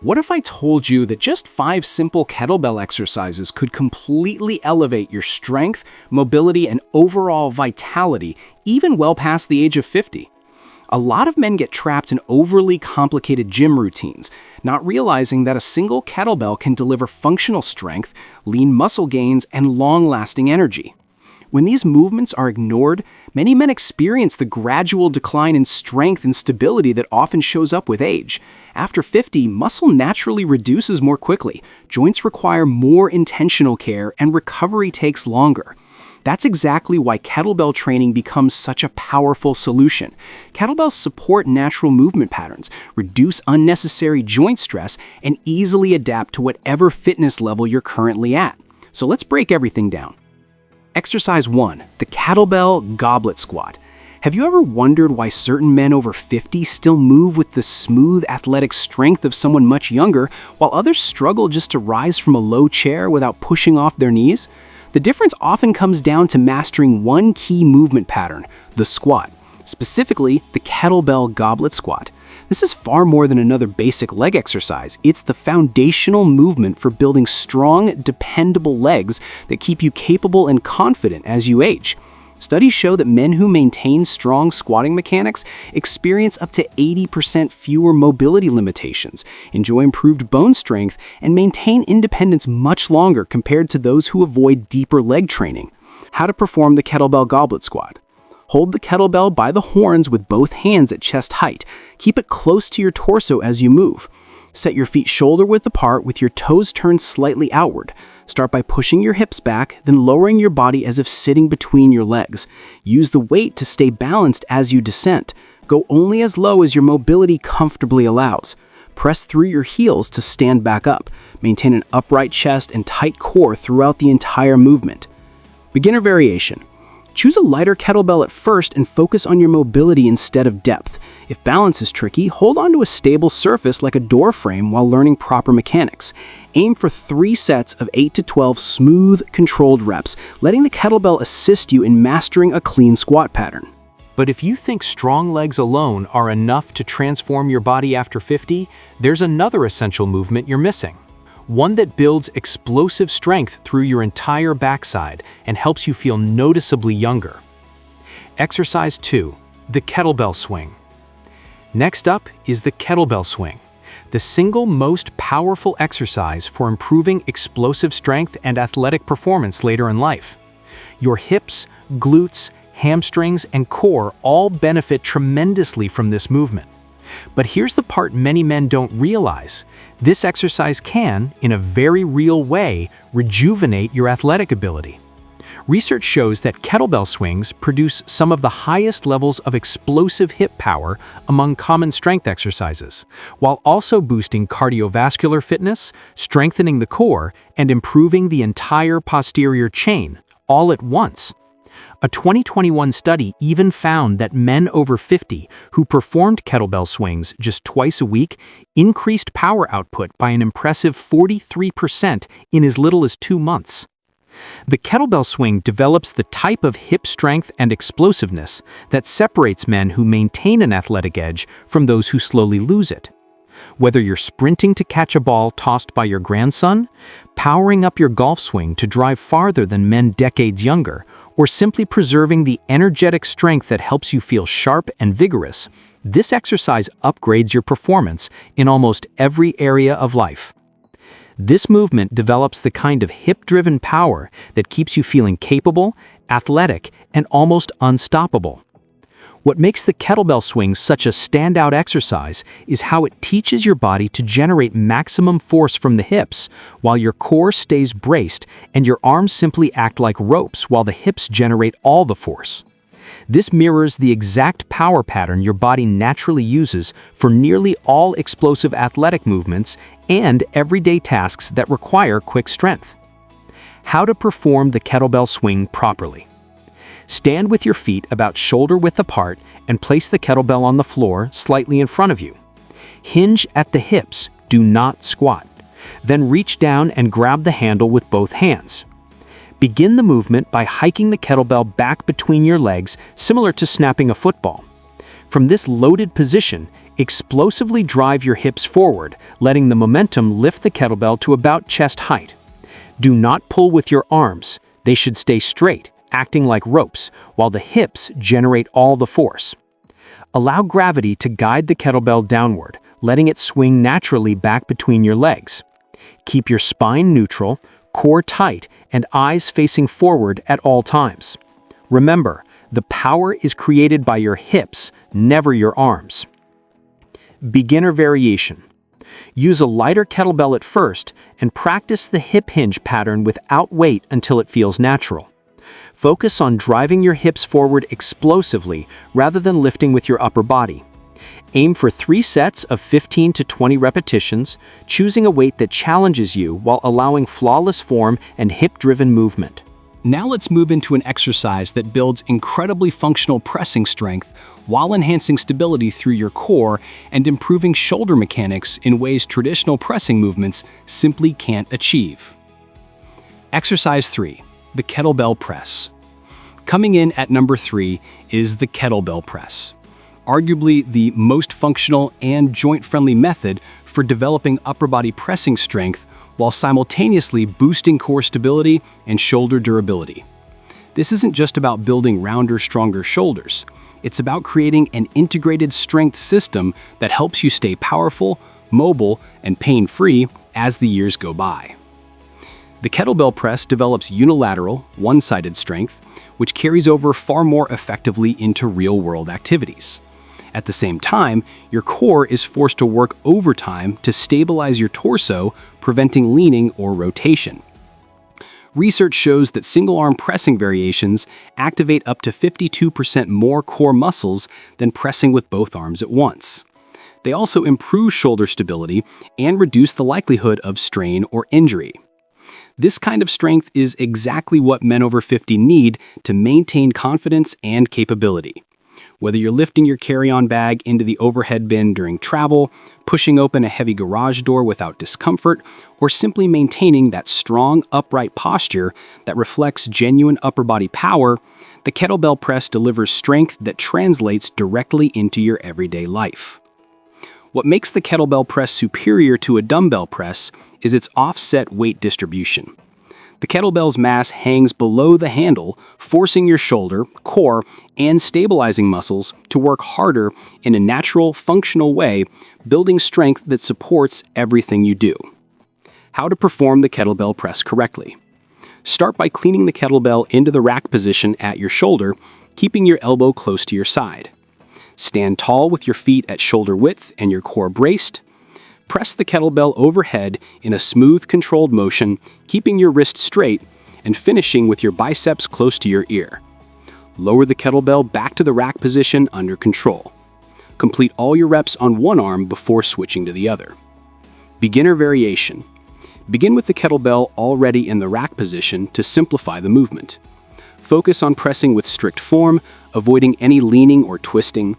What if I told you that just 5 simple kettlebell exercises could completely elevate your strength, mobility, and overall vitality, even well past the age of 50? A lot of men get trapped in overly complicated gym routines, not realizing that a single kettlebell can deliver functional strength, lean muscle gains, and long-lasting energy. When these movements are ignored, many men experience the gradual decline in strength and stability that often shows up with age. After 50, muscle naturally reduces more quickly, joints require more intentional care, and recovery takes longer. That's exactly why kettlebell training becomes such a powerful solution. Kettlebells support natural movement patterns, reduce unnecessary joint stress, and easily adapt to whatever fitness level you're currently at. So let's break everything down. Exercise 1. The Kettlebell Goblet Squat. Have you ever wondered why certain men over 50 still move with the smooth, athletic strength of someone much younger, while others struggle just to rise from a low chair without pushing off their knees? The difference often comes down to mastering one key movement pattern, the squat, specifically the Kettlebell Goblet Squat. This is far more than another basic leg exercise. It's the foundational movement for building strong, dependable legs that keep you capable and confident as you age. Studies show that men who maintain strong squatting mechanics experience up to 80% fewer mobility limitations, enjoy improved bone strength, and maintain independence much longer compared to those who avoid deeper leg training. How to perform the Kettlebell Goblet Squat. Hold the kettlebell by the horns with both hands at chest height. Keep it close to your torso as you move. Set your feet shoulder-width apart with your toes turned slightly outward. Start by pushing your hips back, then lowering your body as if sitting between your legs. Use the weight to stay balanced as you descend. Go only as low as your mobility comfortably allows. Press through your heels to stand back up. Maintain an upright chest and tight core throughout the entire movement. Beginner variation. Choose a lighter kettlebell at first and focus on your mobility instead of depth. If balance is tricky, hold onto a stable surface like a door frame while learning proper mechanics. Aim for 3 sets of 8 to 12 smooth, controlled reps, letting the kettlebell assist you in mastering a clean squat pattern. But if you think strong legs alone are enough to transform your body after 50, there's another essential movement you're missing. One that builds explosive strength through your entire backside and helps you feel noticeably younger. Exercise 2. The Kettlebell Swing. Next up is the kettlebell swing, the single most powerful exercise for improving explosive strength and athletic performance later in life. Your hips, glutes, hamstrings, and core all benefit tremendously from this movement. But here's the part many men don't realize. This exercise can, in a very real way, rejuvenate your athletic ability. Research shows that kettlebell swings produce some of the highest levels of explosive hip power among common strength exercises, while also boosting cardiovascular fitness, strengthening the core, and improving the entire posterior chain, all at once. A 2021 study even found that men over 50 who performed kettlebell swings just twice a week increased power output by an impressive 43% in as little as 2 months. The kettlebell swing develops the type of hip strength and explosiveness that separates men who maintain an athletic edge from those who slowly lose it. Whether you're sprinting to catch a ball tossed by your grandson, powering up your golf swing to drive farther than men decades younger, or simply preserving the energetic strength that helps you feel sharp and vigorous, this exercise upgrades your performance in almost every area of life. This movement develops the kind of hip-driven power that keeps you feeling capable, athletic, and almost unstoppable. What makes the kettlebell swing such a standout exercise is how it teaches your body to generate maximum force from the hips, while your core stays braced and your arms simply act like ropes while the hips generate all the force. This mirrors the exact power pattern your body naturally uses for nearly all explosive athletic movements and everyday tasks that require quick strength. How to perform the kettlebell swing properly. Stand with your feet about shoulder-width apart and place the kettlebell on the floor slightly in front of you. Hinge at the hips, do not squat. Then reach down and grab the handle with both hands. Begin the movement by hiking the kettlebell back between your legs, similar to snapping a football. From this loaded position, Explosively drive your hips forward, letting the momentum lift the kettlebell to about chest height. Do not pull with your arms. They should stay straight, acting like ropes, while the hips generate all the force. Allow gravity to guide the kettlebell downward, letting it swing naturally back between your legs. Keep your spine neutral, core tight, and eyes facing forward at all times. Remember, the power is created by your hips, never your arms. Beginner variation. Use a lighter kettlebell at first and practice the hip hinge pattern without weight until it feels natural. Focus on driving your hips forward explosively rather than lifting with your upper body. Aim for 3 sets of 15 to 20 repetitions, choosing a weight that challenges you while allowing flawless form and hip-driven movement. Now let's move into an exercise that builds incredibly functional pressing strength while enhancing stability through your core and improving shoulder mechanics in ways traditional pressing movements simply can't achieve. Exercise 3, the kettlebell press. Coming in at number 3 is the kettlebell press, arguably the most functional and joint-friendly method for developing upper body pressing strength while simultaneously boosting core stability and shoulder durability. This isn't just about building rounder, stronger shoulders. It's about creating an integrated strength system that helps you stay powerful, mobile, and pain-free as the years go by. The kettlebell press develops unilateral, one-sided strength, which carries over far more effectively into real-world activities. At the same time, your core is forced to work overtime to stabilize your torso, preventing leaning or rotation. Research shows that single-arm pressing variations activate up to 52% more core muscles than pressing with both arms at once. They also improve shoulder stability and reduce the likelihood of strain or injury. This kind of strength is exactly what men over 50 need to maintain confidence and capability. Whether you're lifting your carry-on bag into the overhead bin during travel, pushing open a heavy garage door without discomfort, or simply maintaining that strong, upright posture that reflects genuine upper body power, the kettlebell press delivers strength that translates directly into your everyday life. What makes the kettlebell press superior to a dumbbell press is its offset weight distribution. The kettlebell's mass hangs below the handle, forcing your shoulder, core, and stabilizing muscles to work harder in a natural, functional way, building strength that supports everything you do. How to perform the kettlebell press correctly. Start by cleaning the kettlebell into the rack position at your shoulder, keeping your elbow close to your side. Stand tall with your feet at shoulder width and your core braced. Press the kettlebell overhead in a smooth, controlled motion, keeping your wrist straight and finishing with your biceps close to your ear. Lower the kettlebell back to the rack position under control. Complete all your reps on one arm before switching to the other. Beginner variation. Begin with the kettlebell already in the rack position to simplify the movement. Focus on pressing with strict form, avoiding any leaning or twisting.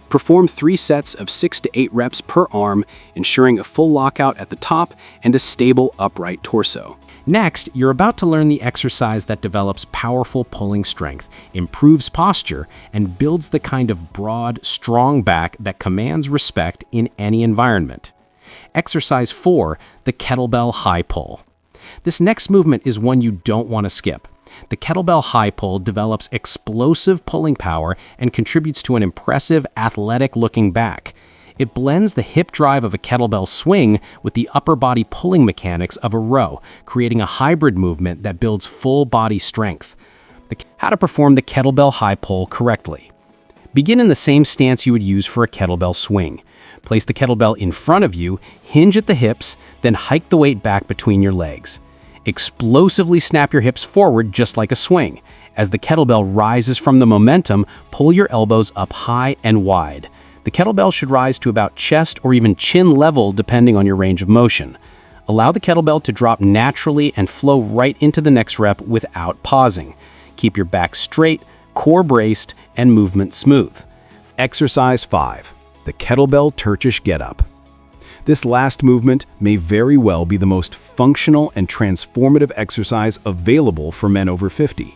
Perform 3 sets of 6 to 8 reps per arm, ensuring a full lockout at the top and a stable, upright torso. Next, you're about to learn the exercise that develops powerful pulling strength, improves posture, and builds the kind of broad, strong back that commands respect in any environment. Exercise 4, the kettlebell high pull. This next movement is one you don't want to skip. The kettlebell high pull develops explosive pulling power and contributes to an impressive, athletic-looking back. It blends the hip drive of a kettlebell swing with the upper body pulling mechanics of a row, creating a hybrid movement that builds full body strength. How to perform the kettlebell high pull correctly. Begin in the same stance you would use for a kettlebell swing. Place the kettlebell in front of you, hinge at the hips, then hike the weight back between your legs. Explosively snap your hips forward just like a swing. As the kettlebell rises from the momentum, pull your elbows up high and wide. The kettlebell should rise to about chest or even chin level depending on your range of motion. Allow the kettlebell to drop naturally and flow right into the next rep without pausing. Keep your back straight, core braced, and movement smooth. Exercise 5, the kettlebell Turkish get-up. This last movement may very well be the most functional and transformative exercise available for men over 50.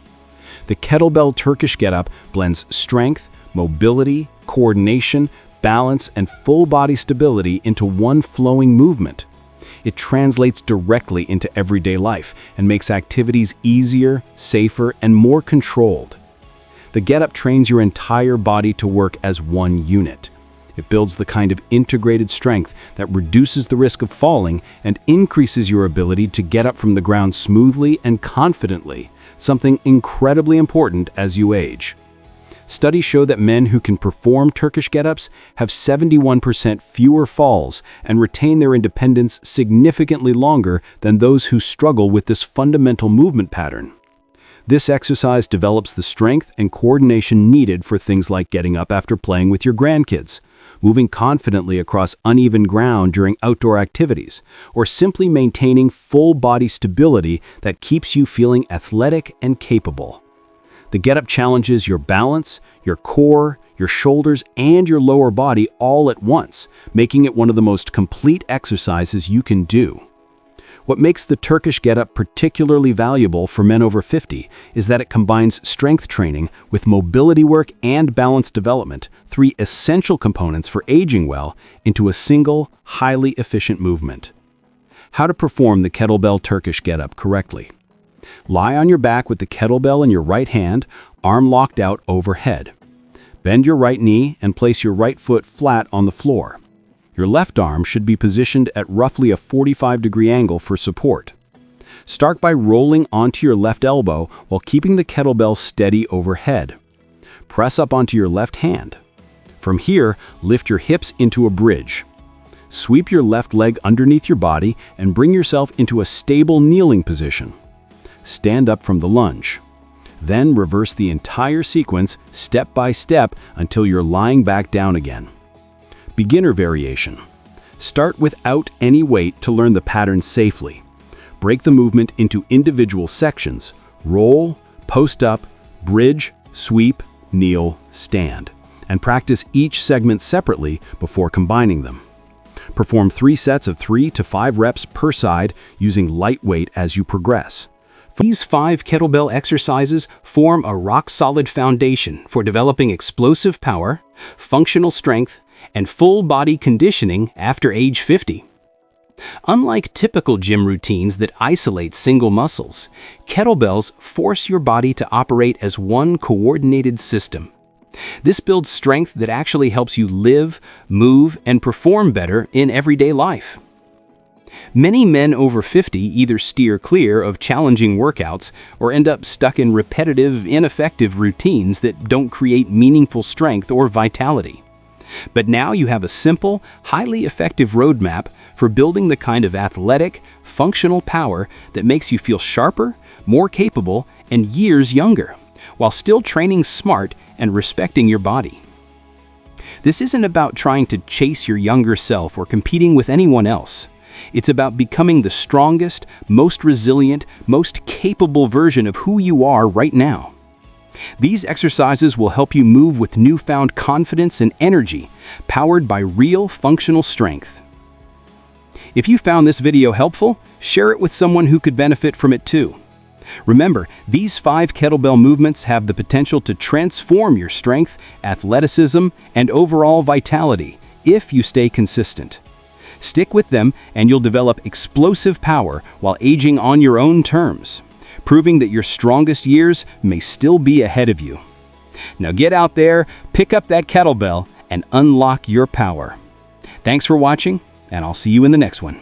The kettlebell Turkish get-up blends strength, mobility, coordination, balance, and full body stability into one flowing movement. It translates directly into everyday life and makes activities easier, safer, and more controlled. The Get-Up trains your entire body to work as one unit. It builds the kind of integrated strength that reduces the risk of falling and increases your ability to get up from the ground smoothly and confidently, something incredibly important as you age. Studies show that men who can perform Turkish get-ups have 71% fewer falls and retain their independence significantly longer than those who struggle with this fundamental movement pattern. This exercise develops the strength and coordination needed for things like getting up after playing with your grandkids, moving confidently across uneven ground during outdoor activities, or simply maintaining full body stability that keeps you feeling athletic and capable. The Get-Up challenges your balance, your core, your shoulders, and your lower body all at once, making it one of the most complete exercises you can do. What makes the Turkish Get-Up particularly valuable for men over 50 is that it combines strength training with mobility work and balance development, three essential components for aging well, into a single, highly efficient movement. How to perform the Kettlebell Turkish Get-Up correctly. Lie on your back with the kettlebell in your right hand, arm locked out overhead. Bend your right knee and place your right foot flat on the floor. Your left arm should be positioned at roughly a 45-degree angle for support. Start by rolling onto your left elbow while keeping the kettlebell steady overhead. Press up onto your left hand. From here, lift your hips into a bridge. Sweep your left leg underneath your body and bring yourself into a stable kneeling position. Stand up from the lunge. Then reverse the entire sequence step by step until you're lying back down again. Beginner variation. Start without any weight to learn the pattern safely. Break the movement into individual sections: roll, post up, bridge, sweep, kneel, stand, and practice each segment separately before combining them. Perform 3 sets of 3 to 5 reps per side using light weight as you progress. These 5 kettlebell exercises form a rock-solid foundation for developing explosive power, functional strength, and full body conditioning after age 50. Unlike typical gym routines that isolate single muscles, kettlebells force your body to operate as one coordinated system. This builds strength that actually helps you live, move, and perform better in everyday life. Many men over 50 either steer clear of challenging workouts or end up stuck in repetitive, ineffective routines that don't create meaningful strength or vitality. But now you have a simple, highly effective roadmap for building the kind of athletic, functional power that makes you feel sharper, more capable, and years younger, while still training smart and respecting your body. This isn't about trying to chase your younger self or competing with anyone else. It's about becoming the strongest, most resilient, most capable version of who you are right now. These exercises will help you move with newfound confidence and energy, powered by real functional strength. If you found this video helpful, share it with someone who could benefit from it too. Remember, these 5 kettlebell movements have the potential to transform your strength, athleticism, and overall vitality if you stay consistent. Stick with them and you'll develop explosive power while aging on your own terms, proving that your strongest years may still be ahead of you. Now get out there, pick up that kettlebell, and unlock your power. Thanks for watching, and I'll see you in the next one.